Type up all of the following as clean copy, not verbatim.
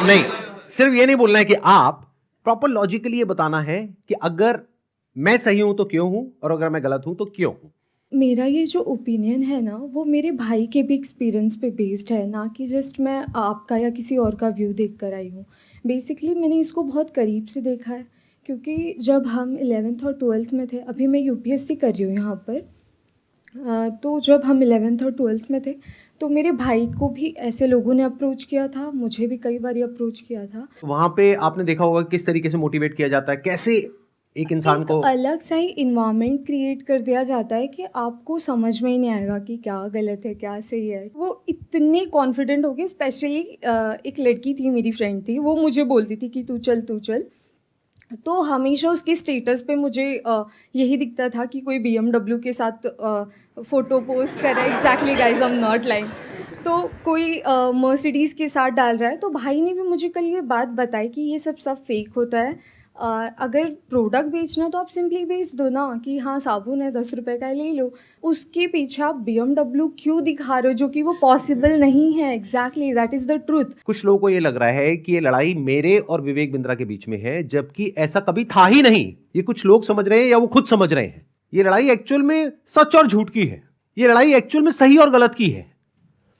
नहीं, सिर्फ ये नहीं बोलना है कि आप, प्रॉपर लॉजिकली ये बताना है कि अगर मैं सही हूं तो क्यों हूं और अगर मैं गलत हूं तो क्यों हूं। मेरा ये जो ओपिनियन है ना, वो मेरे भाई के भी एक्सपीरियंस पे बेस्ड है, ना कि जस्ट मैं आपका या किसी और का व्यू देख कर आई हूँ। बेसिकली मैंने इसको बहुत करीब से देखा है, क्योंकि जब हम 11th और 12th में थे, अभी मैं यूपीएससी कर रही हूँ यहाँ पर, तो जब हम 11th और 12th में थे, तो मेरे भाई को भी ऐसे लोगों ने अप्रोच किया था, मुझे भी कई बार अप्रोच किया था। वहां पे आपने देखा होगा किस तरीके से मोटिवेट किया जाता है, कैसे एक इंसान एक को। अलग सा ही इन्वायरमेंट क्रिएट कर दिया जाता है कि आपको समझ में ही नहीं आएगा कि क्या गलत है क्या सही है। वो इतने कॉन्फिडेंट हो गए, स्पेशली एक लड़की थी, मेरी फ्रेंड थी, वो मुझे बोलती थी कि तू चल तू चल। तो हमेशा उसके स्टेटस पे मुझे यही दिखता था कि कोई BMW के साथ फ़ोटो पोस्ट कर रहा है। Exactly guys, I am not lying. तो कोई मर्सिडीज़ के साथ डाल रहा है। तो भाई ने भी मुझे कल ये बात बताई कि ये सब फेक होता है। अगर प्रोडक्ट बेचना तो आप सिंपली बेच दो ना, कि हाँ साबुन है 10 रुपए का, ले लो। उसके पीछे आप BMW क्यों दिखा रहे हो, जो कि वो पॉसिबल नहीं है। Exactly, that is the truth. कुछ लोगों को ये लग रहा है कि ये लड़ाई मेरे और विवेक बिंद्रा के बीच में है, जबकि ऐसा कभी था ही नहीं। ये कुछ लोग समझ रहे हैं या वो खुद समझ रहे हैं। ये लड़ाई एक्चुअल में सच और झूठ की है। ये लड़ाई एक्चुअल में सही और गलत की है।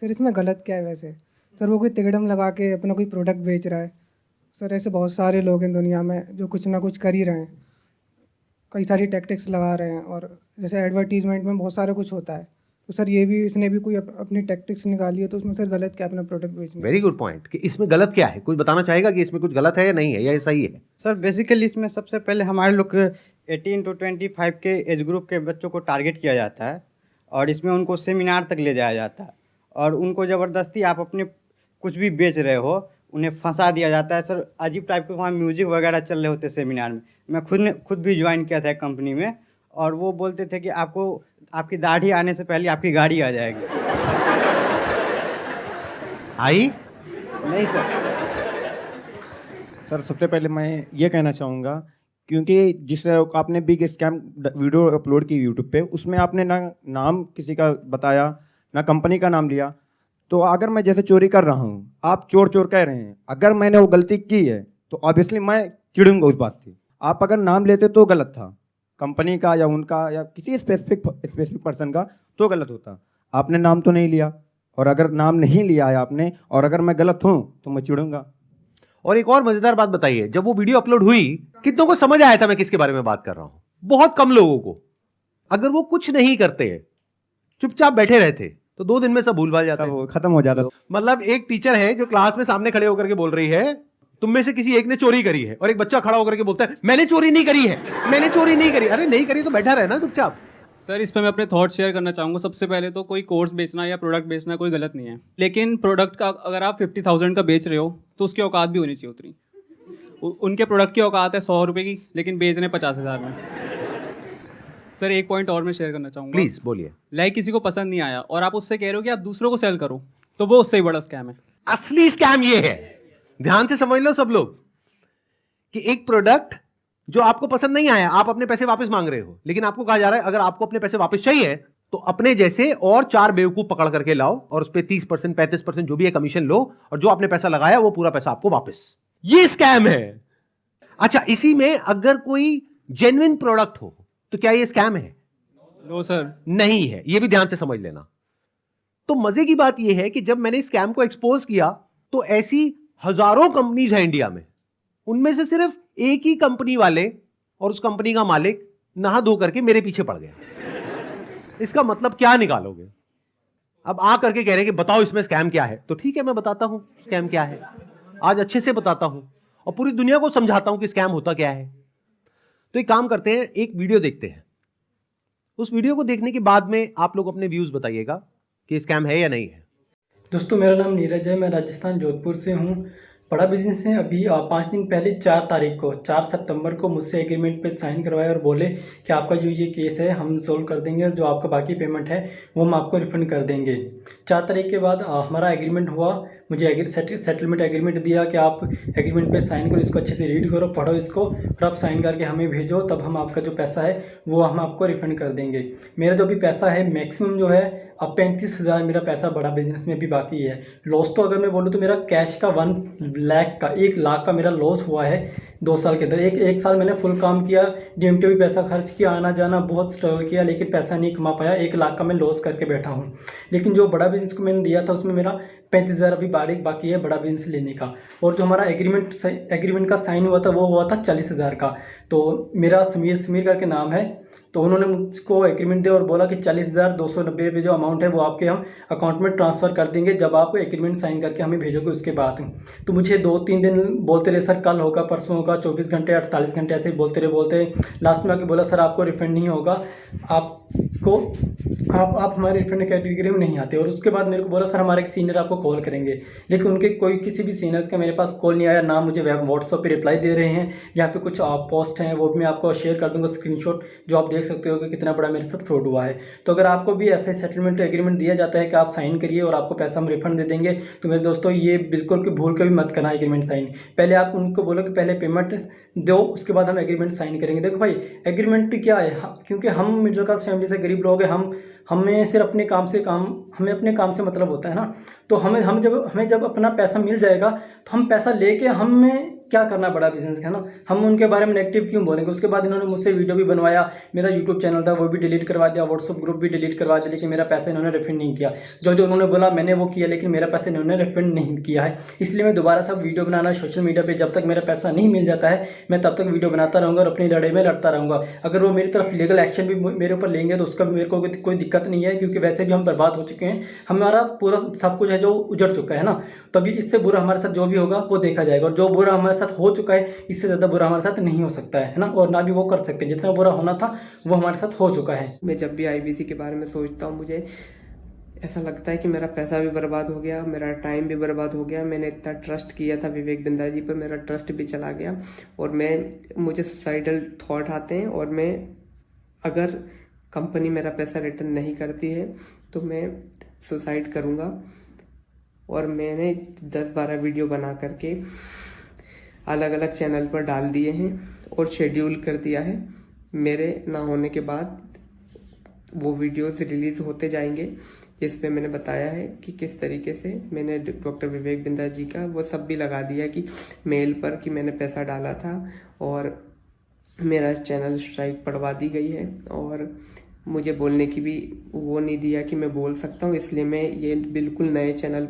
सर इसमें गलत क्या है वैसे? सर वो कोई तिकड़म लगा के अपना कोई प्रोडक्ट बेच रहा है। सर ऐसे बहुत सारे लोग हैं दुनिया में जो कुछ ना कुछ कर ही रहे हैं, कई सारी टैक्टिक्स लगा रहे हैं। और जैसे एडवर्टीजमेंट में बहुत सारा कुछ होता है, तो सर ये भी इसने भी कोई अपनी टैक्टिक्स निकाली है, तो उसमें सर गलत क्या है अपना प्रोडक्ट बेचने? वेरी गुड पॉइंट कि इसमें गलत क्या है। कोई बताना चाहेगा कि इसमें कुछ गलत है या नहीं है या ये सही है? सर बेसिकली इसमें सबसे पहले हमारे लोग 18 to 25 के एज ग्रुप के बच्चों को टारगेट किया जाता है और इसमें उनको सेमिनार तक ले जाया जाता है और उनको ज़बरदस्ती आप अपने कुछ भी बेच रहे हो उन्हें फंसा दिया जाता है। सर अजीब टाइप के वहाँ म्यूजिक वगैरह चल रहे होते सेमिनार में। मैं खुद भी ज्वाइन किया था कंपनी में और वो बोलते थे कि आपको आपकी दाढ़ी आने से पहले आपकी गाड़ी आ जाएगी। आई नहीं सर। सर सबसे पहले मैं ये कहना चाहूँगा, क्योंकि जिस आपने बिग स्कैम वीडियो अपलोड की यूट्यूब पे, उसमें आपने ना नाम किसी का बताया ना कंपनी का नाम लिया। तो अगर मैं जैसे चोरी कर रहा हूँ, आप चोर चोर कह रहे हैं, अगर मैंने वो गलती की है तो ऑब्वियसली मैं चिढ़ूंगा उस बात से। आप अगर नाम लेते तो गलत था, कंपनी का या उनका या किसी स्पेसिफिक पर्सन का, तो गलत होता। आपने नाम तो नहीं लिया, और अगर नाम नहीं लिया है आपने और अगर मैं गलत हूँ तो मैं चिढ़ूंगा। और एक और मजेदार बात बताइए, जब वो वीडियो अपलोड हुई कितनों को समझ आया था मैं किसके बारे में बात कर रहा हूं? बहुत कम लोगों को। अगर वो कुछ नहीं करते, चुपचाप बैठे रहते, तो 2 दिन में सब भूल भाल जाता सब खत्म हो जाता। मतलब एक टीचर है जो क्लास में सामने खड़े होकर के बोल रही है तुम में से किसी एक ने चोरी करी है, और एक बच्चा खड़ा होकर के बोलता है मैंने चोरी नहीं करी है, मैंने चोरी नहीं करी। अरे नहीं करी तो बैठा रहे ना चुपचाप। सर इस पर मैं अपने थॉट शेयर करना चाहूँगा। सबसे पहले तो कोई कोर्स बेचना या प्रोडक्ट बेचना कोई गलत नहीं है, लेकिन प्रोडक्ट का अगर आप 50,000 का बेच रहे हो तो उसकी औकात भी होनी चाहिए उतनी। उनके प्रोडक्ट की औकात है 100 रुपये की, लेकिन बेच रहे हैं 50,000 में। सर एक पॉइंट और मैं शेयर करना चाहूँगा। प्लीज बोलिए। लाइक किसी को पसंद नहीं आया और आप उससे कह रहे हो कि आप दूसरों को सेल करो, तो वो उससे ही बड़ा स्कैम है। असली स्कैम ये है, ध्यान से समझ लो सब लोग, कि एक प्रोडक्ट जो आपको पसंद नहीं आया, आप अपने पैसे वापस मांग रहे हो, लेकिन आपको कहा जा रहा है अगर आपको अपने पैसे वापस चाहिए तो अपने जैसे और 4 बेवकूफ पकड़ करके लाओ और उस पर 30% 35% जो भी है कमीशन लो, और जो आपने पैसा लगाया वो पूरा पैसा आपको वापस। ये स्कैम है। अच्छा, इसी में अगर कोई जेन्युइन प्रोडक्ट हो तो क्या ये स्कैम है? नो सर, नहीं है। ये भी ध्यान से समझ लेना। तो मजे की बात यह है कि जब मैंने स्कैम को एक्सपोज किया तो ऐसी हजारों कंपनीज हैं इंडिया में, उनमें से सिर्फ एक ही कंपनी वाले और उस कंपनी का मालिक नहा धो करके मेरे पीछे पड़ गया। इसका मतलब क्या निकालोगे? अब आ करके कह रहे हैं कि बताओ इसमें स्कैम क्या है, तो ठीक है मैं बताता हूं स्कैम क्या है। आज अच्छे से बताता हूं और पूरी दुनिया को समझाता हूं कि स्कैम होता क्या है। तो एक काम करते हैं, एक वीडियो देखते हैं। उस वीडियो को देखने के बाद में आप लोग अपने व्यूज बताइएगा कि स्कैम है या नहीं है। दोस्तों मेरा नाम नीरज है, मैं राजस्थान जोधपुर से हूँ। बड़ा बिजनेस है। अभी 5 दिन पहले 4 तारीख को 4 सितंबर को मुझसे एग्रीमेंट पे साइन करवाया और बोले कि आपका जो ये केस है हम सोल्व कर देंगे और जो आपका बाकी पेमेंट है वो हम आपको रिफंड कर देंगे। 4 तारीख के बाद हमारा एग्रीमेंट हुआ। मुझे सेटलमेंट एग्रीमेंट दिया कि आप एग्रीमेंट पे साइन करो, इसको अच्छे से रीड करो, पढ़ो इसको, फिर आप साइन करके हमें भेजो, तब हम आपका जो पैसा है वो हम आपको रिफ़ंड कर देंगे। मेरा जो भी पैसा है मैक्सिमम जो है अब 35,000 मेरा पैसा बड़ा बिजनेस में भी बाकी है। लॉस तो अगर मैं बोलूँ तो मेरा कैश का 1 लाख का मेरा लॉस हुआ है 2 साल के अंदर। एक साल मैंने फुल काम किया, DMT भी पैसा खर्च किया, आना जाना बहुत स्ट्रगल किया, लेकिन पैसा नहीं कमा पाया। 1 लाख का मैं लॉस करके बैठा हूँ। लेकिन जो बड़ा बिजनेस को मैंने दिया था उसमें मेरा 35,000 अभी बाकी है बड़ा बिजनेस लेने का। और जो हमारा एग्रीमेंट का साइन हुआ था वो हुआ था 40,000 का। तो मेरा समीर करके नाम है, तो उन्होंने मुझको एग्रीमेंट दिया और बोला कि 40,290 रुपये जो अमाउंट है वो आपके हम अकाउंट में ट्रांसफ़र कर देंगे जब आप एग्रीमेंट साइन करके हमें भेजोगे उसके बाद। तो मुझे 2-3 दिन बोलते रहे, सर कल होगा, परसों होगा, 24 घंटे 48 घंटे ऐसे ही बोलते लास्ट में आके बोला सर आपको रिफंड नहीं होगा, आप हमारे रिफंड कैटेगरी में नहीं आते। और उसके बाद मेरे को बोला सर हमारे एक सीनियर आपको कॉल करेंगे, लेकिन उनके किसी भी सीनियर्स का मेरे पास कॉल नहीं आया, ना मुझे व्हाट्सएप पे रिप्लाई दे रहे हैं। यहाँ पे कुछ पोस्ट हैं वो भी मैं आपको शेयर कर दूंगा स्क्रीनशॉट, जो आप देख सकते हो कि कितना बड़ा मेरे साथ फ्रॉड हुआ है। तो अगर आपको भी ऐसे सेटलमेंट एग्रीमेंट दिया जाता है कि आप साइन करिए और आपको पैसा हम रिफंड दे देंगे, तो मेरे दोस्तों ये बिल्कुल भी भूल के भी मत करना एग्रीमेंट साइन। पहले आप उनको बोलो कि पहले पेमेंट दो, उसके बाद हम एग्रीमेंट साइन करेंगे। देखो भाई एग्रीमेंट क्या है, क्योंकि हम मिडिल क्लास फैमिली से गरीब लोग हैं, हमें सिर्फ अपने काम से मतलब होता है ना। तो हमें जब अपना पैसा मिल जाएगा तो हम पैसा लेके हमें क्या करना बड़ा बिजनेस का, है ना। हम उनके बारे में नेगेटिव क्यों बोलेंगे। उसके बाद इन्होंने मुझसे वीडियो भी बनवाया, मेरा यूट्यूब चैनल था वो भी डिलीट करवा दिया, व्हाट्सअप ग्रुप भी डिलीट करवा दिया, लेकिन मेरा पैसा इन्होंने रिफंड नहीं किया। जो उन्होंने बोला मैंने वो किया, लेकिन मेरा पैसा इन्होंने रिफंड नहीं किया है। इसलिए मैं दोबारा से वीडियो बनाना सोशल मीडिया पर जब तक मेरा पैसा नहीं मिल जाता है मैं तब तक वीडियो बनाता रहूँगा और अपनी लड़ाई में लड़ता रहूँगा। अगर वो मेरी तरफ लीगल एक्शन भी मेरे ऊपर लेंगे तो उसका मेरे को कोई दिक्कत नहीं है, क्योंकि वैसे भी हम बर्बाद हो चुके हैं, हमारा पूरा सब कुछ है जो उजड़ चुका है ना। तभी इससे बुरा हमारे साथ जो भी होगा वो देखा जाएगा, और जो बुरा हमारे साथ हो चुका है इससे ज़्यादा बुरा हमारे साथ नहीं हो सकता है ना, और ना भी वो कर सकते। जितना बुरा होना था वो हमारे साथ हो चुका है। मैं जब भी IBC के बारे में सोचता हूँ मुझे ऐसा लगता है कि मेरा पैसा भी बर्बाद हो गया, मेरा टाइम भी बर्बाद हो गया। मैंने इतना ट्रस्ट किया था विवेक बिंद्रा जी पर, मेरा ट्रस्ट भी चला गया और मुझे सुसाइडल थॉट आते हैं। और मैं अगर कंपनी मेरा पैसा रिटर्न नहीं करती है तो मैं सुसाइड करूँगा। और मैंने 10-12 वीडियो बना करके अलग अलग चैनल पर डाल दिए हैं और शेड्यूल कर दिया है। मेरे ना होने के बाद वो वीडियोस रिलीज होते जाएंगे, जिसपे मैंने बताया है कि किस तरीके से मैंने डॉक्टर विवेक बिंद्रा जी का वो सब भी लगा दिया कि मेल पर कि मैंने पैसा डाला था, और मेरा चैनल स्ट्राइक पड़वा दी गई है। और मुझे बोलने की भी वो नहीं दिया कि मैं बोल सकता हूँ, इसलिए मैं ये बिल्कुल नए चैनल